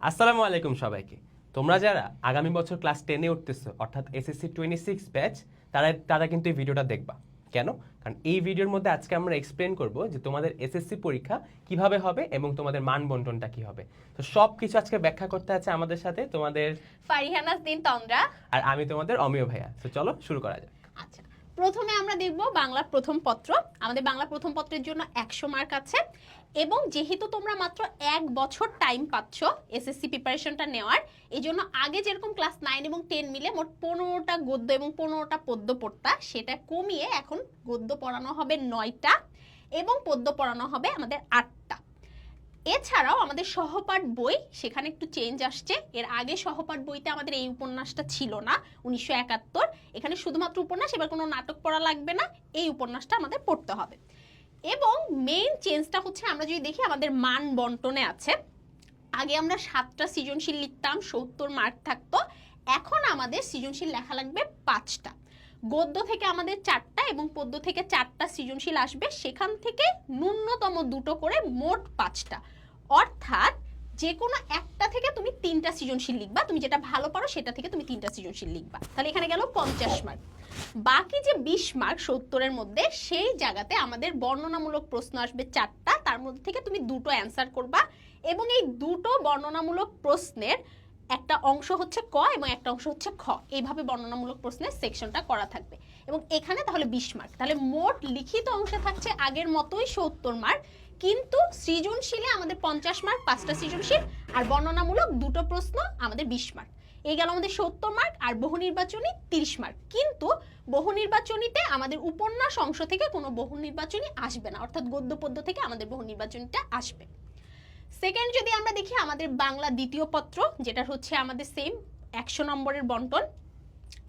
আসসালামু আলাইকুম সবাইকে। তোমরা যারা আগামী বছর ক্লাস 10-এ উঠতেছো অর্থাৎ এসএসসি 26 ব্যাচ, তারা কিন্তু এই ভিডিওটা দেখবা। কেন? কারণ এই ভিডিওর মধ্যে আজকে আমরা এক্সপ্লেন করব যে তোমাদের এসএসসি পরীক্ষা কিভাবে হবে এবং তোমাদের মান বন্টনটা কি হবে। তো সব কিছু আজকে ব্যাখ্যা করতে আছে আমাদের সাথে তোমাদের ফারিহা নাজনীন তন্দ্রা। আর আমি তোমাদের অমিয় ভাইয়া। তো চলো শুরু করা যাক। আচ্ছা, প্রথমে আমরা দেখব বাংলা প্রথম পত্র। আমাদের বাংলা প্রথম পত্রের জন্য 100 মার্ক আছে এবং যেহেতু তোমরা মাত্র 1 বছর টাইম পাচ্ছ এসএসসি প্রিপারেশনটা নেওয়ার, এই জন্য আগে যেরকম ক্লাস 9 এবং 10 মিলে মোট 15টা গদ্য এবং 15টা পদ্য পড়তা, সেটা কমিয়ে এখন গদ্য পড়ানো হবে 9টা এবং পদ্য পড়ানো হবে আমাদের 8টা। এছাড়াও আমাদের সহপাঠ বই সেখানে একটু চেঞ্জ আসছে। এর আগে সহপাঠ বইতে আমাদের এই উপন্যাসটা ছিল না, 1971। এখানে শুধুমাত্র উপন্যাস, এবার কোনো নাটক পড়া লাগবে না, এই উপন্যাসটা আমাদের পড়তে হবে। এবং মেইন চেঞ্জটা হচ্ছে আমরা যদি দেখি আমাদের মান বন্টনে আছে। আগে আমরা 7টা সৃজনশীল লিখতাম, 70 মার্ক থাকতো। এখন আমাদের সৃজনশীল লেখা লাগবে 5টা। গদ্য থেকে আমাদের 4টা এবং পদ্য থেকে 4টা সৃজনশীল আসবে, সেখান থেকে ন্যূনতম 2টো করে মোট 5টা। অর্থাৎ যে কোনো একটা থেকে তুমি 3টা সৃজনশীল লিখবা, তুমি যেটা ভালো পারো সেটা থেকে তুমি 3টা সৃজনশীল লিখবা। তাহলে এখানে গেল 50 মার্ক। বাকি যে 20 মার্ক 70-এর মধ্যে, সেই জায়গাতে আমাদের বর্ণনামূলক প্রশ্ন আসবে 4টা, তার মধ্যে থেকে তুমি 2টো অ্যান্সার করবা এবং এই 2টো বর্ণনামূলক প্রশ্নের একটা অংশ হচ্ছে ক এবং একটা অংশ হচ্ছে খ। এইভাবে বর্ণনামূলক প্রশ্নের সেকশনটা করা থাকবে এবং এখানে তাহলে 20 মার্ক। তাহলে মোট লিখিত অংশে থাকছে আগের মতোই 70 মার্ক, কিন্তু সৃজনশীলে আমাদের 50 মার্ক 5টা সৃজনশীল, আর বর্ণনামূলক 2টো প্রশ্ন আমাদের 20 মার্ক। এই গেল আমাদের 70 মার্ক। আর বহু নির্বাচনী 30 মার্ক, কিন্তু বহু নির্বাচনীতে আমাদের উপন্যাস অংশ থেকে কোনো বহু নির্বাচনী আসবে না, অর্থাৎ গদ্য পদ্য থেকে আমাদের বহু নির্বাচনীটা আসবে। সেকেন্ড যদি আমরা দেখি আমাদের বাংলা দ্বিতীয় পত্র, যেটা হচ্ছে আমাদের সেম 100 নম্বরের বন্টন।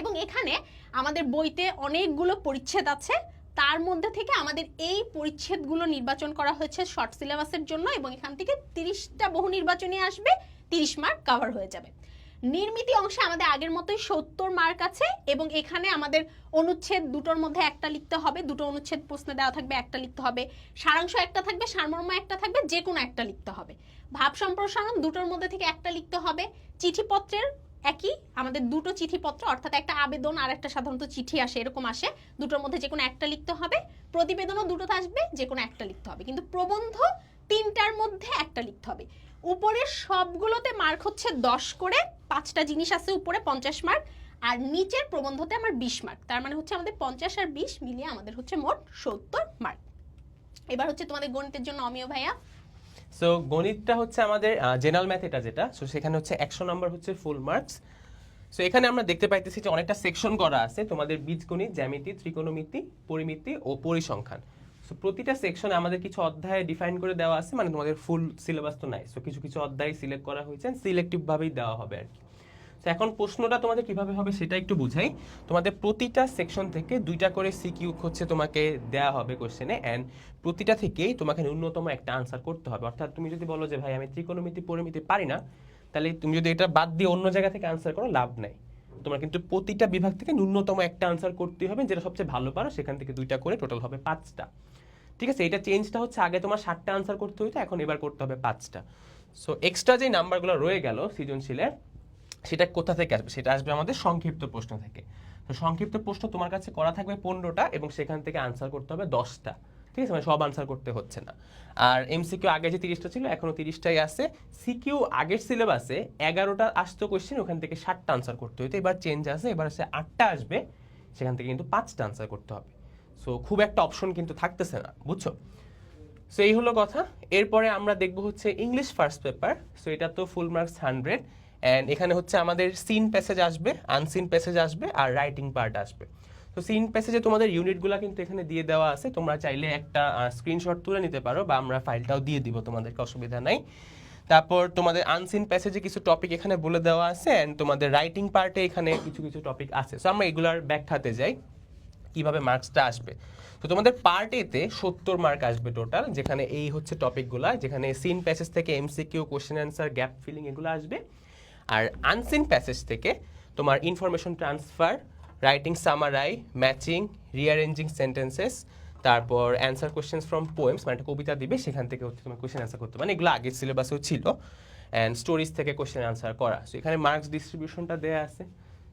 এবং এখানে আমাদের বইতে অনেকগুলো পরিচ্ছেদ আছে, তার মধ্যে থেকে আমাদের এই পরিচ্ছেদগুলো নির্বাচন করা হয়েছে শর্ট সিলেবাসের জন্য এবং এখান থেকে 30টা বহু নির্বাচনী আসবে, 30 মার্ক কভার হয়ে যাবে। নির্মিতি অংশে আমাদের আগের মতোই 70 মার্ক আছে এবং এখানে আমাদের অনুচ্ছেদ 2টোর মধ্যে একটা লিখতে হবে, 2টো অনুচ্ছেদ প্রশ্নে দেওয়া থাকবে, একটা লিখতে হবে। সারাংশ একটা থাকবে, সারমর্ম একটা থাকবে, যে কোনো একটা লিখতে হবে। ভাব সম্প্রসারণ 2টোর মধ্যে থেকে একটা লিখতে হবে। চিঠিপত্রের একই, আমাদের 2টো চিঠিপত্র, অর্থাৎ একটা আবেদন আর একটা সাধারণত চিঠি আসে, এরকম আসে, 2টোর মধ্যে যে কোনো একটা লিখতে হবে। প্রতিবেদনও 2টোতে আসবে, যে কোনো একটা লিখতে হবে, কিন্তু প্রবন্ধ 3টার মধ্যে একটা লিখতে হবে। উপরের সবগুলোতে মার্ক হচ্ছে 10 করে, 5টা জিনিস আছে উপরে 50 মার্ক, আর নিচের প্রবন্ধতে আমার 20 মার্ক। তার মানে হচ্ছে আমাদের 50 আর 20 মিলিয়ে আমাদের হচ্ছে মোট 70 মার্ক। এবার হচ্ছে তোমাদের গণিতের জন্য অমিয় ভাইয়া। সো গণিতটা হচ্ছে আমাদের জেনারেল ম্যাথ, এটা যেটা, সো সেখানে হচ্ছে 100 নম্বর হচ্ছে ফুল মার্কস। সো এখানে আমরা দেখতে পাইতেছি যে অনেকটা সেকশন করা আছে তোমাদের বীজগণিত, জ্যামিতি, ত্রিকোণমিতি, পরিমিতি ও পরিসংখ্যান। সো প্রতিটা সেকশনে আমাদের কিছু অধ্যায় ডিফাইন করে দেওয়া আছে, মানে তোমাদের ফুল সিলেবাস তো নাই। সো কিছু কিছু অধ্যায় সিলেক্ট করা হয়েছে, সিলেক্টিভ ভাবেই দেওয়া হবে আর কি। তো এখন প্রশ্নটা তোমাদের কিভাবে হবে সেটা একটু বুঝাই। তোমাদের প্রতিটা সেকশন থেকে 2টা করে সিকিউ হচ্ছে তোমাকে দেওয়া হবে কোশ্চেনে, অ্যান্ড প্রতিটা থেকেই তোমাকে ন্যূনতম একটা আনসার করতে হবে। অর্থাৎ তুমি যদি বলো যে ভাই আমি ত্রিকোণমিতি পরিমিতি পারি না, তাহলে তুমি যদি এটা বাদ দিয়ে অন্য জায়গা থেকে আনসার করো, লাভ নাই। তোমার কিন্তু প্রতিটা বিভাগ থেকে ন্যূনতম একটা আনসার করতে হবে, যেটা সবচেয়ে ভালো পারো সেখান থেকে 2টা করে, টোটাল হবে 5টা। ঠিক আছে, এটা চেঞ্জটা হচ্ছে আগে তোমার 7টা আনসার করতে হইতো, এখন এবার করতে হবে 5টা। সো এক্সট্রা যে নাম্বারগুলো রয়ে গেল সৃজনশীলের, সেটা কোথা থেকে আসবে? সেটা আসবে আমাদের সংক্ষিপ্ত প্রশ্ন থেকে। তো সংক্ষিপ্ত প্রশ্ন তোমার কাছে করা থাকবে 15টা এবং সেখান থেকে আনসার করতে হবে 10টা। ঠিক আছে, মানে সব আনসার করতে হচ্ছে না। আর এমসিকিউ আগে যে 30টা ছিল এখনো 30টাই আছে। সিকিউ আগের সিলেবাসে 11টা আসতো কোয়েশ্চেন, ওখান থেকে 7টা আনসার করতে হতো, এবার চেঞ্জ আছে, এবার আছে 8টা আসবে, সেখান থেকে কিন্তু 5টা আনসার করতে হবে। সো খুব একটা অপশন কিন্তু থাকতেছে না, বুঝছো? সো এই হলো কথা। এরপরে আমরা দেখবো হচ্ছে ইংলিশ ফার্স্ট পেপার। সো এটা তো ফুল মার্কস 100, অ্যান্ড এখানে হচ্ছে আমাদের সিন প্যাসেজ আসবে, আনসিন প্যাসেজ আসবে আর রাইটিং পার্ট আসবে। তো সিন প্যাসেজে তোমাদের ইউনিটগুলো কিন্তু এখানে দিয়ে দেওয়া আছে, তোমরা চাইলে একটা স্ক্রিনশট তুলে নিতে পারো বা আমরা ফাইলটাও দিয়ে দিব, তোমাদেরকে অসুবিধা নাই। তারপর তোমাদের আনসিন প্যাসেজে কিছু টপিক এখানে বলে দেওয়া আছে, অ্যান্ড তোমাদের রাইটিং পার্টে এখানে কিছু কিছু টপিক আছে। সো আমরা এগুলার ব্যাখ্যাতে যাই কিভাবে মার্কসটা আসবে। তো তোমাদের পার্ট এতে 70 মার্ক আসবে টোটাল, যেখানে এই হচ্ছে টপিকগুলা, যেখানে সিন প্যাসেজ থেকে MCQ, question answer, gap filling এগুলো আসবে। আর আনসিন প্যাসেজ থেকে তোমার information transfer, writing summary, matching, rearranging sentences, তারপর অ্যান্সার কোশ্চেন্স ফ্রম পোয়েমস, মানে একটা কবিতা দিবে, সেখান থেকে হচ্ছে তোমার কোশ্চেন অ্যান্সার করতে, মানে এগুলো আগের সিলেবাসেও ছিল। অ্যান্ড স্টোরিজ থেকে কোশ্চেন আনসার করা। সো এখানে মার্কস ডিস্ট্রিবিউশনটা দেওয়া আছে।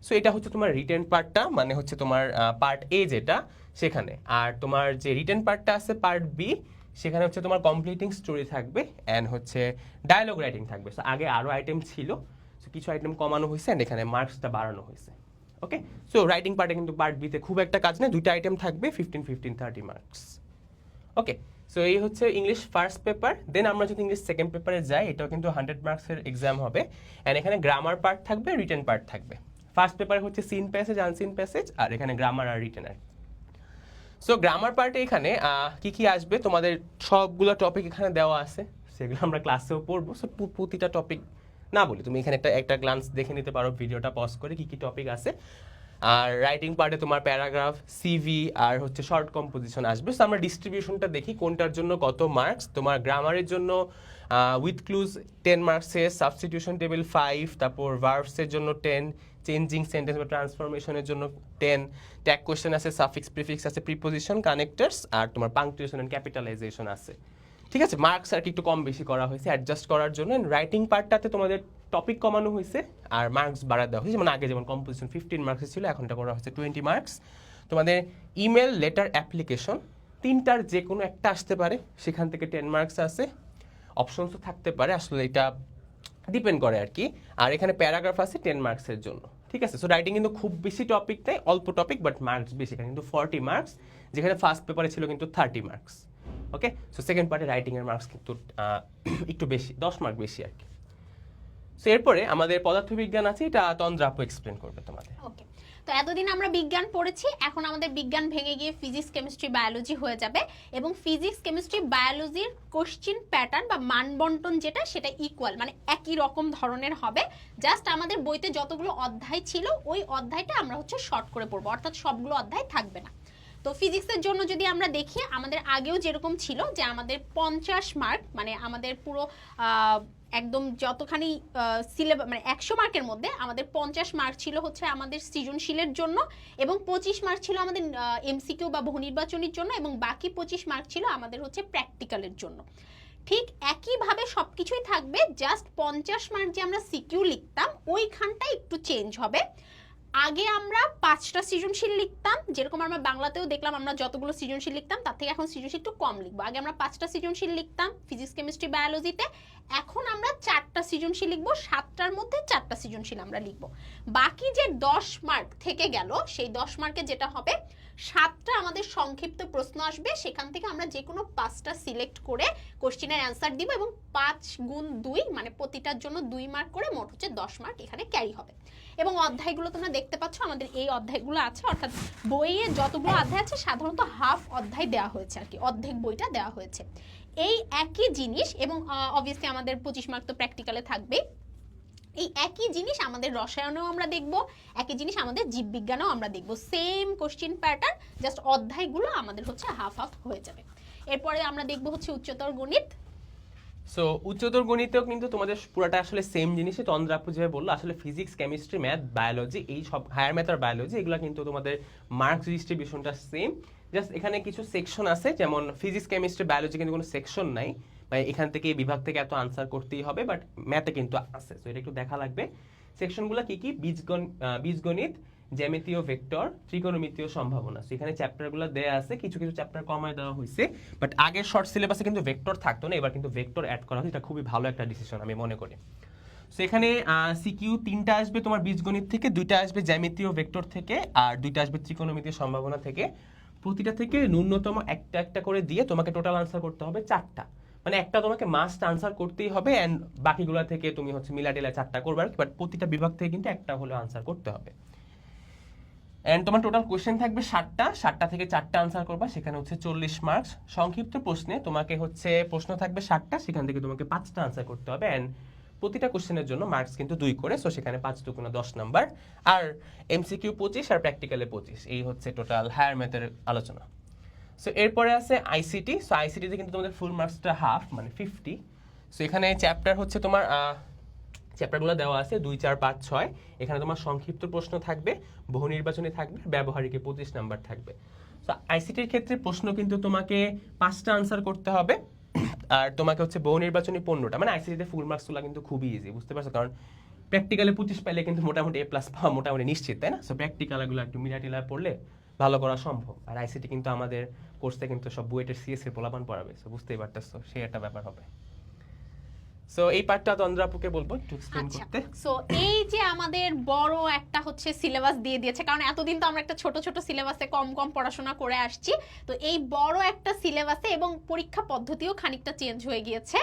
সো এটা হচ্ছে তোমার রিটেন পার্টটা, মানে হচ্ছে তোমার পার্ট এ যেটা সেখানে। আর তোমার যে রিটেন পার্টটা আছে পার্ট বি, সেখানে হচ্ছে তোমার কমপ্লিটিং স্টোরি থাকবে অ্যান্ড হচ্ছে ডায়লগ রাইটিং থাকবে। সো আগে আরও আইটেম ছিল, সো কিছু আইটেম কমানো হয়েছে অ্যান্ড এখানে মার্কসটা বাড়ানো হয়েছে। ওকে, সো রাইটিং পার্টে কিন্তু পার্ট বিতে খুব একটা কাজ নেই, দুইটা আইটেম থাকবে, 15-15-30 মার্কস। ওকে, সো এই হচ্ছে ইংলিশ ফার্স্ট পেপার। দেন আমরা যদি ইংলিশ সেকেন্ড পেপারে যাই, এটাও কিন্তু 100 মার্কসের এক্সাম হবে অ্যান্ড এখানে গ্রামার পার্ট থাকবে, রিটেন পার্ট থাকবে। ফার্স্ট পেপারে হচ্ছে সিন প্যাসেজ, আনসিন প্যাসেজ, আর এখানে grammar are written. R so grammar পার্টে এখানে কি কি আসবে, তোমাদের সবগুলো টপিক এখানে দেওয়া আছে, সেগুলো আমরা ক্লাসেও পড়বো। সো প্রতিটা টপিক না বলি, তুমি এখানে একটা গ্লান্স দেখে নিতে পারো ভিডিওটা পজ করে কি কি টপিক আছে। আর রাইটিং পার্টে তোমার প্যারাগ্রাফ, সিভি আর হচ্ছে শর্ট কম্পোজিশন আসবে। সো আমরা ডিস্ট্রিবিউশনটা দেখি কোনটার জন্য কত মার্কস। তোমার গ্রামারের জন্য উইথ ক্লুজ 10 মার্কসের, সাবস্টিটিউশন টেবিল 5, তারপর ভার্বসের জন্য 10, চেঞ্জিং সেন্টেন্স বা ট্রান্সফরমেশনের জন্য 10, ট্যাগ কোশ্চেন আছে, সাফিক্স প্রিফিক্স আছে, প্রিপোজিশন, কানেক্টরস আর তোমার পাংচুয়েশন এন্ড ক্যাপিটালাইজেশন আছে। ঠিক আছে, মার্কস আর কি একটু কম বেশি করা হয়েছে অ্যাডজাস্ট করার জন্য। রাইটিং পার্টটাতে তোমাদের টপিক কমানো হয়েছে আর মার্কস বাড়া দেওয়া হয়েছে, যেমন আগে যেমন কম্পোজিশন 15 মার্কস ছিল, এখন এটা করা হয়েছে 20 মার্কস। তোমাদের ইমেল, লেটার, অ্যাপ্লিকেশন তিনটার যে কোনো একটা আসতে পারে, সেখান থেকে 10 মার্কস আছে। অপশনসও থাকতে পারে, আসলে এটা ডিপেন্ড করে আর কি। আর এখানে প্যারাগ্রাফ আছে 10 মার্কসের জন্য। ঠিক আছে, সো রাইটিং কিন্তু খুব বেশি টপিক নেই, অল্প টপিক বাট মার্কস বেশি। এখানে কিন্তু 40 মার্কস, যেখানে ফার্স্ট পেপারে ছিল কিন্তু 30 মার্কস। ওকে, সো সেকেন্ড পার্টে রাইটিংয়ের মার্কস কিন্তু একটু বেশি, 10 মার্ক বেশি আর কি। সো এরপরে আমাদের পদার্থবিজ্ঞান আছে, এটা তন্দ্রা আপু এক্সপ্লেন করবে তোমাদের। ওকে, তো এতদিন আমরা বিজ্ঞান পড়েছি, এখন আমাদের বিজ্ঞান ভেঙে গিয়ে ফিজিক্স, কেমিস্ট্রি, বায়োলজি হয়ে যাবে। এবং ফিজিক্স, কেমিস্ট্রি, বায়োলজির কোশ্চেন প্যাটার্ন বা মানবন্টন যেটা, সেটা ইকুয়াল, মানে একই রকম ধরনের হবে। জাস্ট আমাদের বইতে যতগুলো অধ্যায় ছিল ওই অধ্যায়টা আমরা হচ্ছে শর্ট করে পড়বো, অর্থাৎ সবগুলো অধ্যায় থাকবে না। তো ফিজিক্সের জন্য যদি আমরা দেখি, আমাদের আগেও যেরকম ছিল যে আমাদের 50 মার্ক, মানে আমাদের পুরো একদম যতখানি সিলেবাস, মানে 100 মার্কের মধ্যে আমাদের 50 মার্ক ছিল হচ্ছে আমাদের সৃজনশীলের জন্য, এবং 25 মার্ক ছিল আমাদের এমসিকিউ বা বহু নির্বাচনীর জন্য, এবং বাকি 25 মার্ক ছিল আমাদের হচ্ছে প্র্যাকটিক্যালের জন্য। ঠিক একইভাবে সবকিছুই থাকবে, জাস্ট 50 মার্ক যে আমরা সিকিউ লিখতাম ওইখানটা একটু চেঞ্জ হবে। আগে আমরা 5টা সৃজনশীল লিখতাম, যেরকম আমরা বাংলাতেও দেখলাম আমরা যতগুলো সৃজনশীল লিখতাম তার থেকে এখন সৃজনশীল একটু কম লিখবো। আগে আমরা 5টা সৃজনশীল লিখতাম ফিজিক্স, কেমিস্ট্রি, বায়োলজিতে, এখন আমরা 4টা সৃজনশীল লিখবো, 7টার মধ্যে 4টা সৃজনশীল আমরা লিখবো। বাকি যে 10 মার্ক থেকে গেল, সেই 10 মার্কে যেটা হবে, 7টা আমাদের সংক্ষিপ্ত প্রশ্ন আসবে, সেখান থেকে আমরা যে কোনো 5টা সিলেক্ট করে কোশ্চেনের অ্যান্সার দিব, এবং 5 গুণ 2 মানে প্রতিটার জন্য 2 মার্ক করে মোট হচ্ছে 10 মার্ক এখানে ক্যারি হবে। এবং অধ্যায়গুলো তোমরা দেখতে পাচ্ছ, আমাদের এই অধ্যায়গুলো আছে, অর্থাৎ বইয়ে যতগুলো অধ্যায় আছে সাধারণত হাফ অধ্যায় দেওয়া হয়েছে আর কি, অর্ধেক বইটা দেওয়া হয়েছে। এই একই জিনিস, এবং অবভিয়াসলি আমাদের 25 মার্ক তো প্র্যাকটিক্যালে থাকবে। এই একই জিনিস আমাদের রসায়নেও আমরা দেখব, একই জিনিস আমাদের জীববিজ্ঞানেও আমরা দেখব, সেম কোশ্চেন প্যাটার্ন, জাস্ট অধ্যায়গুলো আমাদের হচ্ছে হাফ হাফ হয়ে যাবে। এরপরে আমরা দেখব হচ্ছে উচ্চতর গণিত। সো উচ্চতর গণিতেও কিন্তু তোমাদের পুরোটা আসলে সেম জিনিসই, তন্দ্রা আপু যেভাবে বললো, আসলে ফিজিক্স, কেমিস্ট্রি, ম্যাথ, বায়োলজি, এই সব হায়ার ম্যাথ আর বায়োলজি, এগুলো কিন্তু তোমাদের মার্কস ডিস্ট্রিবিউশনটা সেম। জাস্ট এখানে কিছু সেকশন আছে, যেমন ফিজিক্স, কেমিস্ট্রি, বায়োলজি কিন্তু কোনো সেকশন নাই, মানে এখান থেকে বিভাগ থেকে এত আনসার করতেই হবে, বাট ম্যাথে কিন্তু আছে। সো এটা একটু দেখা লাগবে। সেকশনগুলো কি কি, বীজগণিত, জ্যামিতীয় ভেক্টর, ত্রিকোণমিতীয় সম্ভাবনা। সো এখানে চ্যাপ্টারগুলো দেয়া আছে, কিছু কিছু চ্যাপ্টার কমায় দেওয়া হয়েছে, বাট আগের শর্ট সিলেবাসে কিন্তু ভেক্টর থাকতো না, এবার কিন্তু ভেক্টর অ্যাড করা হয়েছে, এটা খুবই ভালো একটা ডিসিশন আমি মনে করি। সো এখানে সিকিউ 3টা আসবে তোমার বীজগণিত থেকে, 2টা আসবে জ্যামিতীয় ভেক্টর থেকে, আর 2টা আসবে ত্রিকোণমিতীয় সম্ভাবনা থেকে। প্রতিটা থেকে ন্যূনতম একটা একটা করে দিয়ে তোমাকে টোটাল আনসার করতে হবে 4টা, মানে একটা তোমাকে মাস্ট আনসার করতেই হবে, অ্যান্ড বাকিগুলো থেকে তুমি হচ্ছে মিলাটিলা 4টা করবে, বাট প্রতিটা বিভাগ থেকে কিন্তু একটা হলেও আনসার করতে হবে। এন্ড তোমার টোটাল কোশ্চেন থাকবে 7টা থেকে 4টা আনসার করবা, সেখানে হচ্ছে 40 মার্কস। সংক্ষিপ্ত প্রশ্নে তোমাকে হচ্ছে প্রশ্ন থাকবে 7টা, সেখান থেকে তোমাকে 5টা আনসার করতে হবে, এন্ড প্রতিটা কোশ্চেনের জন্য মার্কস কিন্তু 2 করে, সো সেখানে 5 2 10 নাম্বার, আর এমসিকিউ 25 আর প্র্যাকটিক্যালে 25। এই হচ্ছে টোটাল হায়ার ম্যাথের আলোচনা। সো এরপরে আছে আইসিটি। সো আইসিটিতে কিন্তু তোমাদের ফুল মার্কসটা হাফ, মানে 50। সো এখানে চ্যাপ্টার হচ্ছে তোমার চ্যাপ্টারগুলো দেওয়া আছে 2 4 5 6। এখানে তোমার সংক্ষিপ্ত প্রশ্ন থাকবে, বহু নির্বাচনী থাকবে, ব্যবহারিকে 25 নাম্বার থাকবে। তো আইসিটির ক্ষেত্রে প্রশ্ন কিন্তু তোমাকে 5টা আনসার করতে হবে, আর তোমাকে হচ্ছে বহু নির্বাচনী 15টা, মানে আইসিসিতে ফুল মার্কস তোলা কিন্তু খুবই ইজি, বুঝতে পারছো? কারণ প্র্যাকটিক্যালে 25 পাইলে কিন্তু মোটামুটি A+ পাওয়া মোটামুটি নিশ্চিত, তাই না? সো প্র্যাকটিক্যালগুলো একটু মিলাটিলা পড়লে ভালো করা সম্ভব। আর আইসিটি কিন্তু আমাদের কোর্সে কিন্তু সব বুয়েটের সিএস এর পোলাপান পড়াবে, সো বুঝতেই পারতেছো সেই একটা ব্যাপার হবে। সো এই পার্টটা তন্দ্রাপুকে বলবো একটু এক্সপ্লেইন আচ্ছা, করতে। সো এই যে আমাদের বড় একটা হচ্ছে সিলেবাস দিয়ে দিয়েছে, কারণ এতদিন তো আমরা একটা ছোট ছোট সিলেবাসে কম কম পড়াশোনা করে আসছি। তো এই বড় একটা সিলেবাসে এবং পরীক্ষা পদ্ধতিও খানিকটা চেঞ্জ হয়ে গিয়েছে।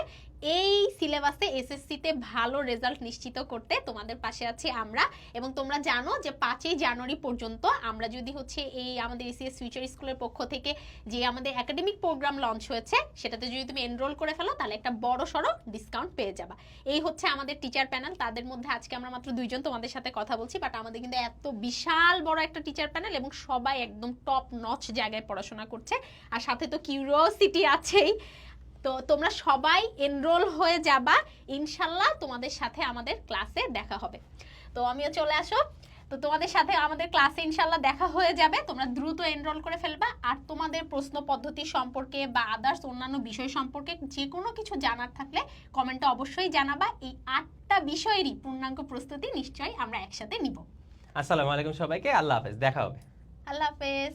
এই সিলেবাসে এসএসসিতে ভালো রেজাল্ট নিশ্চিত করতে তোমাদের পাশে আছি আমরা। এবং তোমরা জানো যে 5ই জানুয়ারি পর্যন্ত আমরা যদি হচ্ছে এই আমাদের এসিএস ফিউচার স্কুলের পক্ষ থেকে যে আমাদের একাডেমিক প্রোগ্রাম লঞ্চ হয়েছে সেটাতে যদি তুমি এনরোল করে ফেলো তাহলে একটা বড় সড়ো ডিসকাউন্ট পেয়ে যাবা। এই হচ্ছে আমাদের টিচার প্যানেল, তাদের মধ্যে আজকে আমরা মাত্র 2জন তোমাদের সাথে কথা বলছি, বাট আমাদের কিন্তু এত বিশাল বড় একটা টিচার প্যানেল এবং সবাই একদম টপ নচ জায়গায় পড়াশোনা করছে। আর সাথে তো কিউরিওসিটি আছেই। তো তোমরা সবাই এনরোল হয়ে যাবা, ইনশাল্লাহ তোমাদের সাথে আমাদের ক্লাসে দেখা হবে। তো আমিও চলে আসো, তো তোমাদের সাথে আমাদের ক্লাসে ইনশাল্লাহ দেখা হয়ে যাবে। তোমরা দ্রুত এনরোল করে ফেলবা। আর তোমাদের প্রশ্ন পদ্ধতি সম্পর্কে বা আদার্স অন্যান্য বিষয় সম্পর্কে যে কোনো কিছু জানার থাকলে কমেন্টে অবশ্যই জানাবা। এই 8টা বিষয়েরই পূর্ণাঙ্গ প্রস্তুতি নিশ্চয়ই আমরা একসাথে নিব। আসসালামু আলাইকুম সবাইকে, আল্লাহ হাফেজ, দেখা হবে। আল্লাহ হাফেজ।